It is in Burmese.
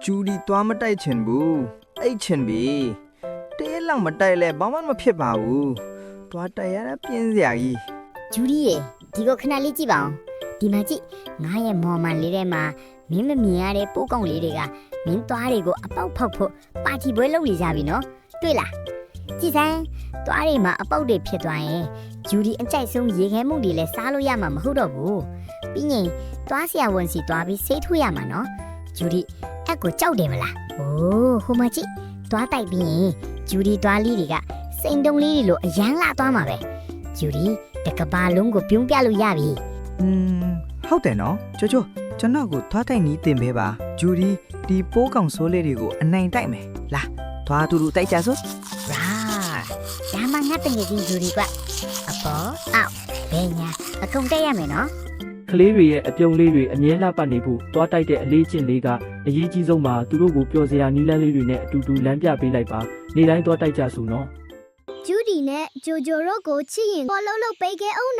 ဂျူဒီသွားမတိုက်ချင်ဘူးအိတ်ချင်ပြီတဲလောက်မတိုက်လဲဘာမှမဖြစ်ပါဘူးသွားတိုက်ရတာပြင်းစရာကြီး ဂျူဒီရေဒီကိုခဏလေးကြည့်ပါအောင်ဒီမှာကြည့်ငါရဲ့မော်မန်လေးထဲမှာမင်းမမြင်ရတဲ့ပိုးကောင်လေးတွေကမင်းသွားတွေကိုအပေါက်ဖောက်ဖို့ပါတီပွဲလုပ်နေကြပြီနော်တွေ့လားကြည့်စမ်းသွားတွေမှာအပေါက်တွေဖြစ်သွားရင်ဂျူဒီအကြိုက်ဆုံးရေခဲမှုတွေလည်းစားလို့ရမှာမဟုတ်တော့ဘူးပြီးရင်သွားဆရာဝန်စီသွားပြီးဆေးထိုးရမှာနော်ဂျူဒီအဲ့ကိုကြောက်တယ်မလားအိုးဟိုမှာကြည့်သွားတိုက်ပြီးရင်ဂျူဒီသွားလေးတွေကစိန်တုံးလေးတွေလိုအရန်လာသွားမှာပဲဂျူဒီတကဘာလုံးကိုပြုံးပြလို့ရပြီ ဟုတ်တယ်နော်ချိုချိုကျွန်တော်ကိုသွားတိုက်နီးတင်ပေးပါဂျူဒီဒီပိုးကောင်ဆိုးလေးတွေကိုအနိုင်တိုက်မယ်လာသွားတူတူတိုက်ကြစို့ ရာဒါမှငါတငယ်ချင်းဂျူဒီကအပေါ်အောက်ဘယ်ညာအကုန်တက်ရမယ်နော် ကလေးတွေရဲ့အပြုံးလေးတွေအမြဲလှပနေဖို့တွားတိုက်တဲ့အလေးကျင့်လေးကအရေးကြီးဆုံးပါသူတို့ကိုပျော်စရာနီးလန်းလေးတွေနဲ့အတူတူလမ်းပြပေးလိုက်ပါနေတိုင်းတွားတိုက်ကြစို့နော် ဂျူဒီနဲ့ဂျိုဂျိုတို့ကိုချစ်ရင်ဘောလုံးလုပ်ပေးခဲ့အောင်